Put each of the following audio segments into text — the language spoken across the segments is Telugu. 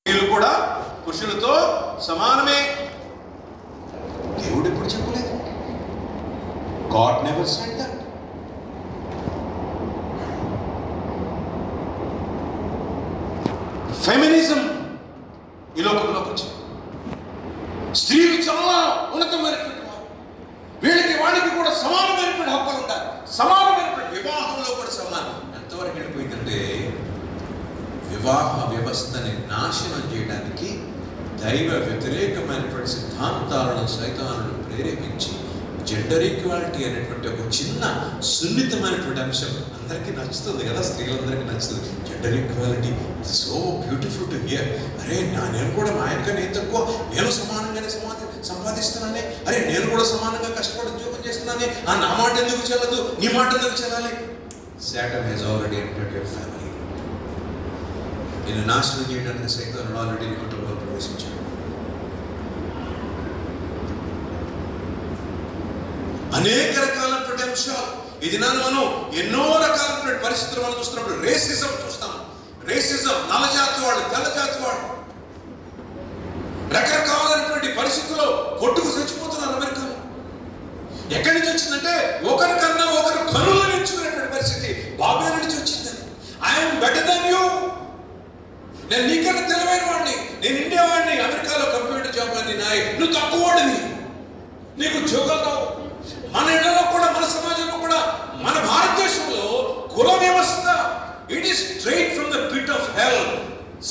స్త్రీలు కూడా పురుషులతో సమానమే. దేవుడు ఎప్పుడు చెప్పలేదు. God never said that. Feminism ఈ లోకంలోకి వచ్చింది. స్త్రీలు చాలా ఉన్నతమైనటువంటి వారు, వీళ్ళకి వాడికి కూడా సమానమైనటువంటి హక్కులు ఉంటాయి, సమానమైనటువంటి వివాహంలో కూడా సమానం. ఎంతవరకు వెళ్ళిపోయిందంటే వివాహ వ్యవస్థని నాశనం చేయడానికి దైవ వ్యతిరేకమైనటువంటి సిద్ధాంతాలను సైతానుడు ప్రేరేపించి జెండర్ ఈక్వాలిటీ అనేటువంటి ఒక చిన్న సున్నితమైనటువంటి అంశం అందరికీ నచ్చుతుంది కదా, స్త్రీలందరికీ నచ్చుతుంది. Gender equality it's so beautiful to hear. అరే నేను కూడా మా ఆయనకన్నా ఏం తక్కువ, నేను సమానంగానే సంపాదిస్తున్నానే, అరే నేను కూడా సమానంగా కష్టపడి ఉద్యోగం చేస్తున్నానే, నా మాట ఎందుకు చెల్లదు, నీ మాట ఎందుకు చెల్లాలి? Satan has already entered your family. నేను నాశనం చేయడానికి సైతానుడు ఆల్రెడీ నీ కుటుంబంలో ప్రవేశించాడు. అనేక రకాలైనటువంటి అంశాలు ఈ దినాన్ని మనం ఎన్నో రకాలైనటువంటి పరిస్థితులు మనం చూస్తున్నప్పుడు రేసిజం చూస్తాం. రేసిజం, నల్లజాతి వాడు, తెల్లజాతి వాడు, రకరకాలైనటువంటి పరిస్థితుల్లో కొట్టుకు చచ్చిపోతున్నారు అమెరికాలో. ఎక్కడి నుంచి వచ్చిందంటే ఒకరికన్నా ఒకరు కనులు ఎంచుకునేటువంటి పరిస్థితి బాబేలు నుంచి వచ్చిందని. ఐఎమ్ బెటర్ దెన్ యూ, నేను నీకన్నా తెలివైన వాడిని, నేను ఇండియా వాడిని, అమెరికాలో కంప్యూటర్ జాబ్ అని నాయ్, నువ్వు తక్కువ వాడిని, నీకు ఉద్యోగాలు రావు. మన ఇళ్లలో కూడా, మన సమాజంలో కూడా, మన భారతదేశంలో కుల వ్యవస్థ it is straight from the pit of hell.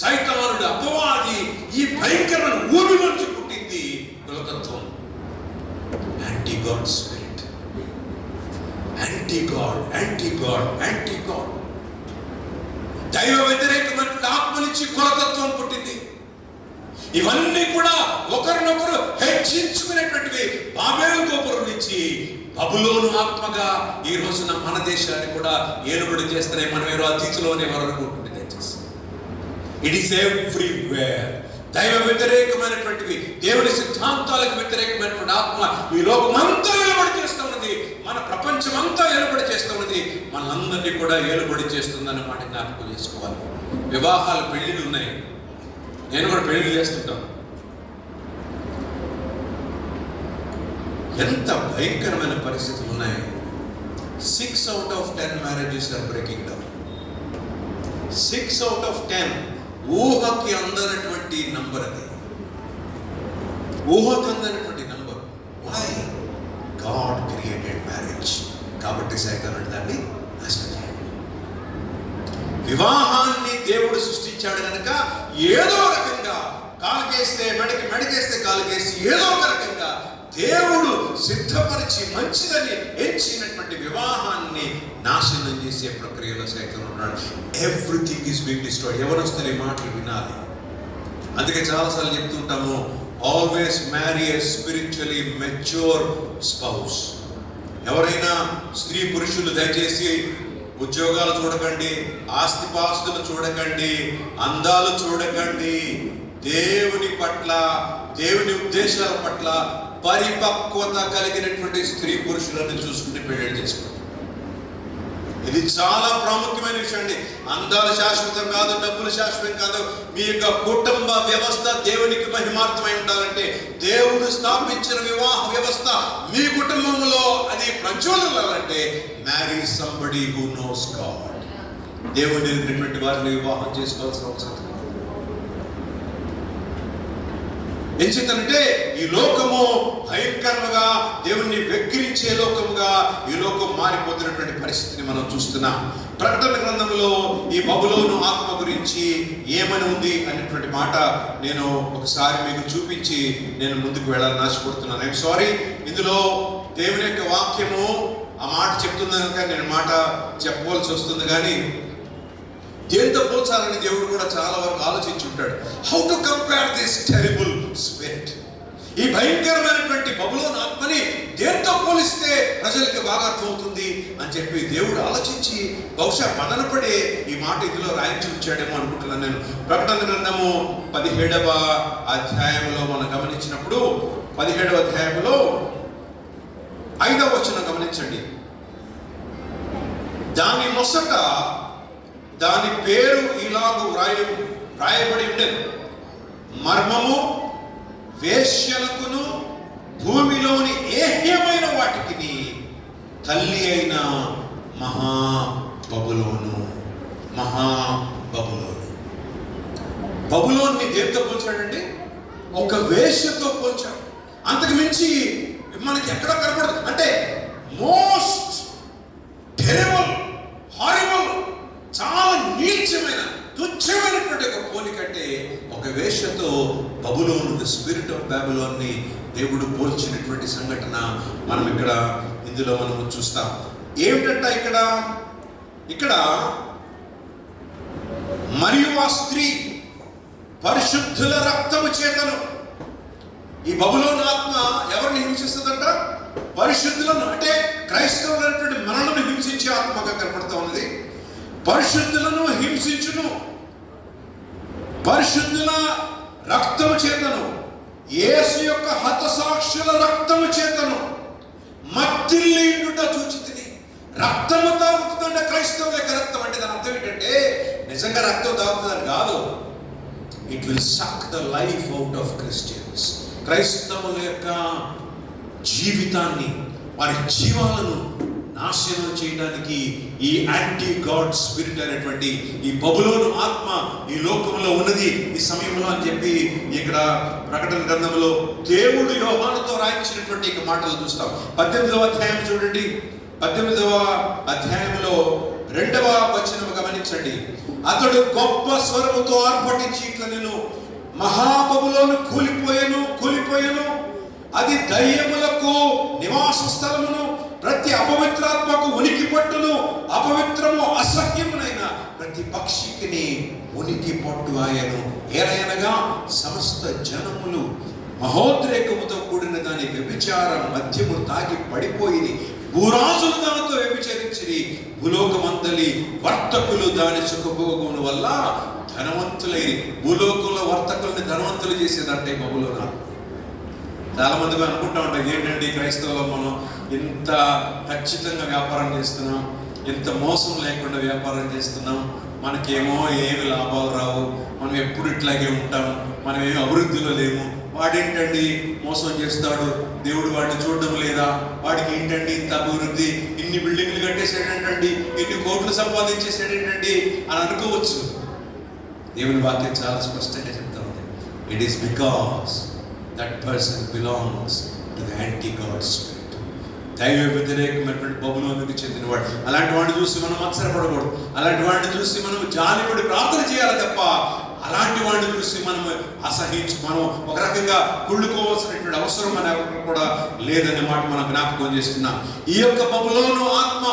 సైతానుడు, అపవాది ఈ భయంకరమైన ఊరి నుంచి పుట్టింది కులతత్వం. Anti God spirit, anti God, anti God, anti God. దైవ వ్యతిరేకమైనటువంటి ఆత్మ నుంచి కులతత్వం పుట్టింది. ఇవన్నీ కూడా ఒకరినొకరు హెచ్చించుకునేటువంటివి. బాబేలు గోపురం నుంచి బబులోను ఆత్మగా ఈ రోజున మన దేశాన్ని కూడా ఏలుబడి చేస్తున్నాయి. మనం ఏదో అతిథిలోనే వరకు దయచేసి ఇట్ ఈస్ ఎవ్రీవేర్. దైవ వ్యతిరేకమైనటువంటివి, దేవుని సిద్ధాంతాలకు వ్యతిరేకమైనటువంటి ఆత్మ ఈ లోకమంతా ఏలుబడి చేస్తూ ఉన్నది, మన ప్రపంచం అంతా ఏలుబడి చేస్తూ ఉన్నది, మనందరినీ కూడా ఏలుబడి చేస్తుందన్న మాట జ్ఞాపకం చేసుకోవాలి. వివాహాలు, పెళ్లిళ్ళు ఉన్నాయి, నేను కూడా పెళ్లి చేస్తుంటాను. ఎంత భయంకరమైన పరిస్థితులు ఉన్నాయి. 6 out of 10 marriages are breaking down. 6 out of 10. ఊహకి అందనటువంటి నంబర్ అది, ఊహకి అందనటువంటి number. Why? God created marriage. కాబట్టి సైతానుడు దాన్ని నాశనం చేయాలి. వివాహాన్ని దేవుడు సృష్టించాడు కనుక ఏదో రకంగా కాలుకేస్తే మెడకి, మెడకేస్తే కాలుకేసి, ఏదో ఒక రకంగా దేవుడు సిద్ధపరిచి మంచిదని ఎంచినటువంటి వివాహాన్ని నాశనం చేసే ప్రక్రియలో సైతం ఉన్నాడు. Everything is being destroyed. ఎవరు వస్తారు ఈ మాటలు వినాలి. అందుకే చాలాసార్లు చెప్తుంటాము, always marry a spiritually mature spouse. ఎవరైనా స్త్రీ పురుషులు దయచేసి ఉద్యోగాలు చూడకండి, ఆస్తిపాస్తులు చూడకండి, అందాలు చూడకండి. దేవుని పట్ల, దేవుని ఉద్దేశాల పట్ల పరిపక్వత కలిగినటువంటి స్త్రీ పురుషులను చూసుకుంటే పెళ్లి చేసుకోండి. ఇది చాలా ప్రాముఖ్యమైన విషయం అండి. అందాలు శాశ్వతం కాదు, డబ్బులు శాశ్వతం కాదు. మీ యొక్క కుటుంబ వ్యవస్థ దేవునికి మహిమార్థమై ఉండాలంటే, దేవుడు స్థాపించిన వివాహ వ్యవస్థ మీ కుటుంబంలో అది ప్రజ్వలిల్లాలంటే marry somebody who knows God. దేవుడు ఎరిగినటువంటి వారిని వివాహం చేసుకోవాల్సిన అవసరం. ఎంచేతంటే ఈ లోకము భయంకరంగా దేవుణ్ణి వెక్కిరించే లోకముగా ఈ లోకం మారిపోతున్నటువంటి పరిస్థితిని మనం చూస్తున్నాం. ప్రకటన గ్రంథంలో ఈ బబులోను ఆత్మ గురించి ఏమని ఉంది అనేటువంటి మాట నేను ఒకసారి మీకు చూపించి నేను ముందుకు వెళ్ళాలని ఆశపడుతున్నాను. ఐఎమ్ సారీ, ఇందులో దేవుని యొక్క వాక్యము ఆ మాట చెప్తుంది కనుక నేను మాట చెప్పవలసి వస్తుంది. కానీ దేంతో పోల్చాలని దేవుడు కూడా చాలా వరకు ఆలోచించి ఉంటాడు. How to compare this terrible spirit, ఈ భయంకరమైనటువంటి బబులోను ఆత్మని దేంతో పోలిస్తే ప్రజలకు బాగా అర్థమవుతుంది అని చెప్పి దేవుడు ఆలోచించి బహుశా మదనపడే ఈ మాట ఇందులో రాయించి ఉంచాడేమో అనుకుంటున్నాను నేను. ప్రకటన గ్రంథము 17వ అధ్యాయంలో మనం గమనించినప్పుడు 17వ అధ్యాయంలో 5వ వచనం గమనించండి. దాని మొసట దాని పేరు ఇలాగూ రాయబడి ఉండేది. మర్మము, వేశ్యలకును భూమిలోని ఏహ్యమైన వాటికి తల్లి అయిన మహాబబులోను. బబులోన్ని దేంతో పోల్చాడండి? ఒక వేశ్యతో పోల్చాడు. అంతకు మించి మనకి ఎక్కడ కనపడదు. అంటే మోస్ట్ టెరిబుల్, హారిబుల్, చాలా నీచమైన, తుచ్చమైనటువంటి ఒక పోలికంటే ఒక వేశ్యతో బబులోను, ది స్పిరిట్ ఆఫ్ బాబిలోన్ని దేవుడు పోల్చినటువంటి సంఘటన మనం ఇందులో మనము చూస్తాం. ఏమిటంట ఇక్కడ మరియు ఆ స్త్రీ పరిశుద్ధుల రక్తము చేతను. ఈ బబులోను ఆత్మ ఎవరిని హింసిస్తుందంట? పరిశుద్ధులను, అంటే క్రైస్తవులైనటువంటి మనలను హింసించే ఆత్మగా కనపడుతూ ఉన్నది. పరిశుద్ధులను హింసించును, పరిశుద్ధుల రక్తము చేతను, యేసు యొక్క హతసాక్షుల రక్తము చేతను మత్తిల్లిండుట చూచితిని. రక్తము తాగుతుందంటే క్రైస్తవుల యొక్క రక్తం. అంటే దాని అర్థం ఏంటంటే నిజంగా రక్తం తాగుతుందని కాదు. It will suck the life out of Christians. క్రైస్తవుల యొక్క జీవితాన్ని, వారి జీవాలను నాశనం చేయడానికి ఈ యాంటీ గాడ్ స్పిరిట్ అనేటువంటి ఈ బబులోను ఆత్మ ఈ లోకంలో ఉన్నది ఈ సమయంలో అని చెప్పి ఇక్కడ ప్రకటన గ్రంథంలో దేవుడు యోహానుతో రాయించినటువంటి మాటలు చూస్తాం. 18వ అధ్యాయం చూడండి. 18వ అధ్యాయంలో 2వ వచనం గమనించండి. అతడు గొప్ప స్వరముతో ఆర్భటించి ఇట్లా, నేను మహాబబులోను కూలిపోయాను, అది దయ్యములకు నివాస స్థలమును, ప్రతి అపవిత్రాత్మకు ఉనికి పట్టును, అపవిత్రము అసహ్యమునైన ప్రతి పక్షికిని ఉనికి పట్టు ఆయను. ఏలయనగా సమస్త జనములు మహోద్రేకముతో కూడిన దాని వ్యభిచారం మద్యము తాగి పడిపోయింది. భూరాజులు దానితో వ్యభిచరించిరి. భూలోకమంతలి వర్తకులు దాని సుఖభోగముల వల్ల ధనవంతులై, భూలోకంలో వర్తకుల్ని ధనవంతులు చేసేదంటే బబులోన. చాలా మందిగా అనుకుంటా ఉంటాం, ఏంటండి క్రైస్తవులు మనం ఇంత ఖచ్చితంగా వ్యాపారం చేస్తున్నాం, ఇంత మోసం లేకుండా వ్యాపారం చేస్తున్నాం, మనకేమో ఏమి లాభాలు రావు, మనం ఎప్పుడు ఇట్లాగే ఉంటాం, మనం ఏమి అభివృద్ధిలో లేము. వాడేంటండి మోసం చేస్తాడు, దేవుడు వాడిని చూడడం లేదా, వాడికి ఏంటండి ఇంత అభివృద్ధి, ఇన్ని బిల్డింగ్లు కట్టేసాడేంటండి, ఇన్ని కోట్లు సంపాదించేసాడేంటండి అని అనుకోవచ్చు. దేవుని వాక్యం చాలా స్పష్టంగా చెప్తా ఉంది. It is because that person belongs to the anti-God spirit. దైవ వ్యతిరేకమైనటువంటి బబులోనుకి చెందినవాడు. అలాంటి వాడిని చూసి మనం మత్సరపడకూడదు. అలాంటి వాడిని చూసి మనం జాలిపడి ప్రార్థన చేయాలి తప్ప అలాంటి వాడిని చూసి మనం మనం ఒక రకంగా కుళ్ళుకోవాల్సినటువంటి అవసరం మన కూడా లేదనే మాట మనం జ్ఞాపకం చేస్తున్నాం. ఈ యొక్క బబులోను ఆత్మ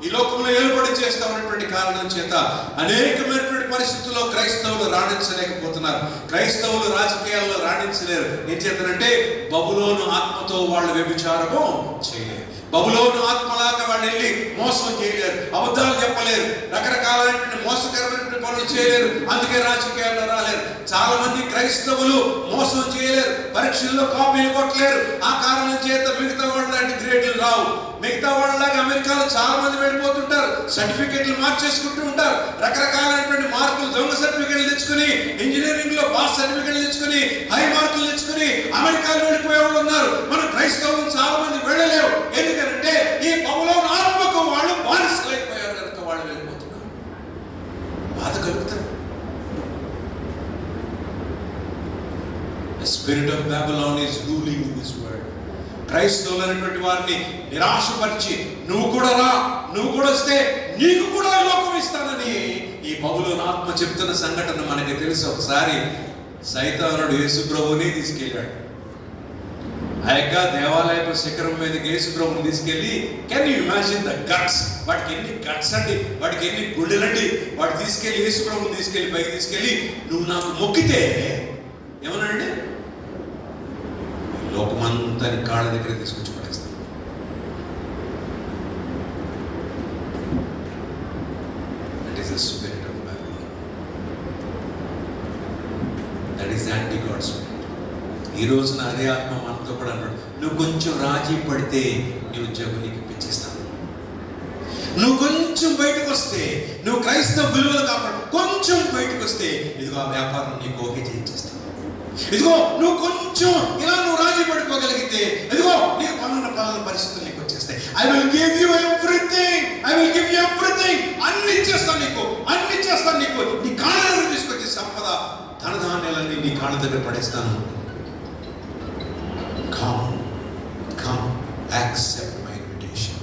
ఈ లోకంలో ఏలుబడి చేస్తా ఉన్నటువంటి కారణం చేత అనేకమైనటువంటి పరిస్థితుల్లో క్రైస్తవులు రాణించలేకపోతున్నారు. క్రైస్తవులు రాజకీయాల్లో రాణించలేరు. ఏం చేస్తారంటే బబులోను ఆత్మతో వాళ్ళు వ్యభిచారము చేయలేరు. బబులోను ఆత్మలాగా వాళ్ళు వెళ్ళి మోసం చేయలేరు, అబద్ధాలు చెప్పలేరు, రకరకాలైనటువంటి మోసకరమైనటువంటి పనులు చేయలేరు. అందుకే రాజకీయాల్లో రాలేరు. చాలా మంది క్రైస్తవులు మోసం చేయలేరు, పరీక్షల్లో కాపీలు కొట్టలేరు. ఆ కారణం చేత మిగతా వాళ్ళ లాంటి గ్రేడ్లు రావు. మిగతా వాళ్ళలాగా అమెరికాలో చాలా మంది వెళ్ళిపోతుంటారు, సర్టిఫికెట్లు మార్చేసుకుంటూ ఉంటారు, రకరకాలైనటువంటి మార్కులు, దొంగ సర్టిఫికెట్లు తెచ్చుకుని, ఇంజనీరింగ్ లో పాస్ సర్టిఫికెట్లు తెచ్చుకుని, హై మార్కులు తెచ్చుకుని అమెరికాలో వెళ్ళిపోయే వాళ్ళు ఉన్నారు. మన క్రైస్తవులు చాలా మంది వెళ్ళలేవు. ఎందుకంటే ఈ బబులోను ఆత్మకు వాళ్ళు బానిసలైపోయారు కనుక వాళ్ళు వెళ్ళిపోతున్నారు. బాధ కలుగుతారు. The spirit of Babylon is ruling in this world. క్రైస్తవులు అనేటువంటి వారిని నిరాశపరిచి నువ్వు కూడా రా, నువ్వు కూడా వస్తే నీకు కూడా లోకం ఇస్తానని ఈ బబులోను ఆత్మ చెప్తున్న సంఘటన మనకి తెలుసు. ఒకసారి సైతానుడు యేసు ప్రభువుని తీసుకెళ్ళాడు. ఆ యొక్క దేవాలయపు శిఖరం మీదకి యేసు ప్రభువుని తీసుకెళ్ళి, can you imagine the guts, వాటికి ఎన్ని గట్స్ అండి, వాటికి ఎన్ని గుండెలండి. వాటి తీసుకెళ్ళి యేసు ప్రభువుని తీసుకెళ్ళి పైకి తీసుకెళ్ళి, నువ్వు నాకు మొక్కితే ఏమన్నాడండి, లోకమంతా కాళ్ళ దగ్గర తీసుకొచ్చి పడేస్తాను. That is the spirit of Babylon. That is anti God spirit. ఈ రోజున అదే ఆత్మ మనతో కూడా అన్నాడు, నువ్వు కొంచెం రాజీ పడితే నీ ఉద్యోగం నీకు ఇప్పించేస్తాను. నువ్వు కొంచెం బయటకు వస్తే, నువ్వు క్రైస్తవ విలువలు కాపాడు కొంచెం బయటకు వస్తే, ఇదిగో ఆ వ్యాపారం నీకు ఓకే చేయించేస్తాను. ఇదిగో నువ్వు కొంచెం ఇలా నువ్వు రాజీ పడిపోగలిగితే, ఇదిగో నీకు పలానా పరిస్థితులు నీకు వచ్చేస్తాయి. I will give you everything, I will give you everything. అన్ని ఇచ్చేస్తాను నీకు, అన్ని ఇచ్చేస్తాను నీకు. నీ కాళ్ళ దగ్గర తీసుకొచ్చే సంపద, ధనధాన్యాలన్నీ నీ కాళ్ళ దగ్గర పడేస్తాను. Come, come, accept my invitation.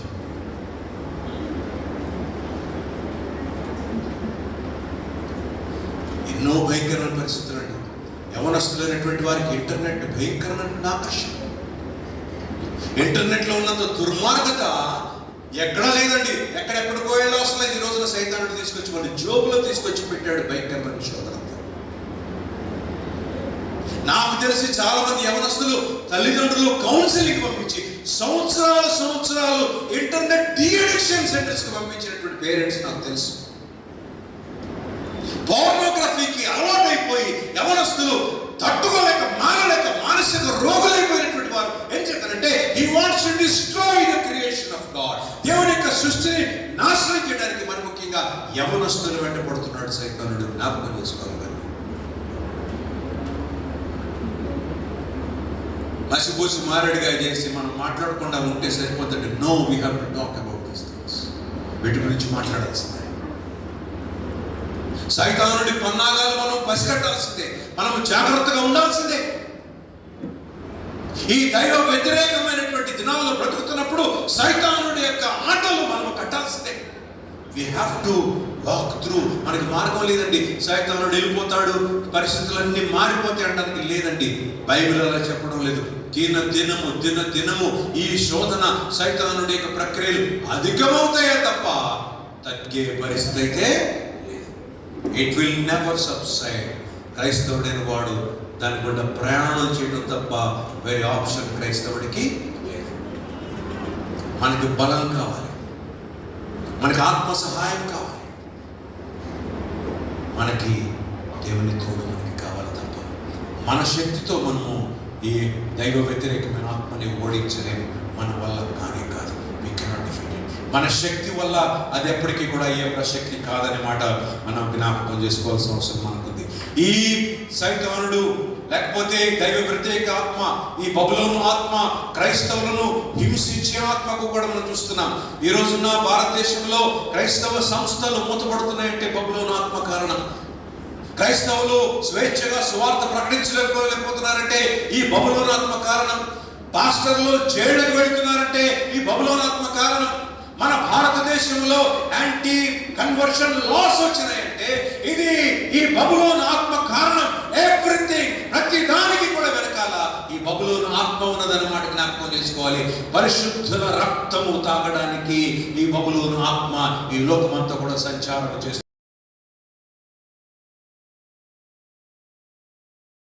ఎన్నో భయంకరమైన పరిస్థితులు అండి. యవనస్తులైనటువంటి వారికి ఇంటర్నెట్ భయంకరమైన ఆకర్షణ. ఇంటర్నెట్లో ఉన్నంత దుర్మార్గత ఎక్కడా లేదండి. ఎక్కడెక్కడికో అవసరం లేదు. ఈ రోజున సైతానుడు తీసుకొచ్చి మన జోబులో తీసుకొచ్చి పెట్టాడు భయంకరమైన శోధన. నాకు తెలిసి చాలా మంది యవనస్తులు తల్లిదండ్రులు కౌన్సిలింగ్ పంపించి సంవత్సరాలు ఇంటర్నెట్ డీఅడిక్షన్ సెంటర్స్ కి పంపించినటువంటి పేరెంట్స్ నాకు తెలుసు. పోర్నోగ్రఫీకి అలవాటైపోయి యవనస్తులు తట్టుకోలేక మానలేక మానసిక రోగులైపోయినటువంటి వారు ఏం చేస్తారంటే, he wants to destroy the creation of God. దేవుని యొక్క సృష్టిని నాశనం చేయడానికి మరి ముఖ్యంగా యవనస్తులు వెంట పడుతున్నాడు సైతానుడు. జ్ఞాపకం చేసుకోవాలి. మసిపూసి మారేడుగా చేసి మనం మాట్లాడకుండా ఉంటే సరిపోతుంది. No, we have to talk about these things. వీటి గురించి మాట్లాడాల్సిందే. సైతానుడి పన్నాగాలు మనం పసిగట్టాల్సిందే. మనము జాగ్రత్తగా ఉండాల్సిందే. ఈ దైవ వ్యతిరేకమైనటువంటి దినాల్లో బ్రతుకుతున్నప్పుడు సైతానుడి యొక్క ఆటలు మనము కట్టాల్సిందే. We have to walk through. మనకి మార్గం లేదండి. సైతానుడు వెళ్ళిపోతాడు, పరిస్థితులన్నీ మారిపోతాయి అనడానికి లేదండి. బైబిల్ అలా చెప్పడం లేదు. దినము ఈ శోధన సైతానుడి యొక్క ప్రక్రియలు అధికమవుతాయే తప్ప తగ్గే పరిస్థితి అయితే లేదు. It will never subside. క్రైస్తవుడైన వాడు దాని గుండా ప్రయాణం చేయడం తప్ప వేరే ఆప్షన్ క్రైస్తవుడికి లేదు. మనకి బలం కావాలి, మనకి ఆత్మ సహాయం కావాలి, మనకి దేవుని తోడు మనకి కావాలి తప్ప మన శక్తితో మనము ఈ దైవ వ్యతిరేకమైన ఆత్మని ఓడించలేము. మన వల్ల కానే కాదు. We cannot defeat it. మన శక్తి వల్ల అది ఎప్పటికీ కూడా ఏ ప్రశక్తి కాదనే మాట మనం జ్ఞాపకం చేసుకోవాల్సిన అవసరం మనకుంది. ఈ సైతానుడు లేకపోతే దైవ వ్యతిరేక ఆత్మ, ఈ బబులోను ఆత్మ క్రైస్తవులను హింసించే ఆత్మకు కూడా మనం చూస్తున్నాం. ఈ రోజున్న భారతదేశంలో క్రైస్తవ సంస్థలు మూతపడుతున్నాయంటే బబులోను ఆత్మ కారణం. క్రైస్తవులు స్వేచ్ఛగా సువార్త ప్రకటించలేకపోతున్నారంటే ఈ బబులోను ఆత్మ కారణం. పాస్టర్లు జైళ్ళకు వెళ్తున్నారంటే ఈ బబులోను ఆత్మ కారణం. మన భారతదేశంలో యాంటీ కన్వర్షన్ లాస్ వచ్చినాయంటే ఇది ఈ బబులోను ఆత్మ కారణం. ఎవ్రీథింగ్, ప్రతి దానికి కూడా వెనకాల ఈ బబులోను ఆత్మ ఉన్నదన్నమాట జ్ఞాపకం చేసుకోవాలి. పరిశుద్ధుల రక్తము తాగడానికి ఈ బబులోను ఆత్మ ఈ లోకమంతా కూడా సంచారం చేస్తుంది.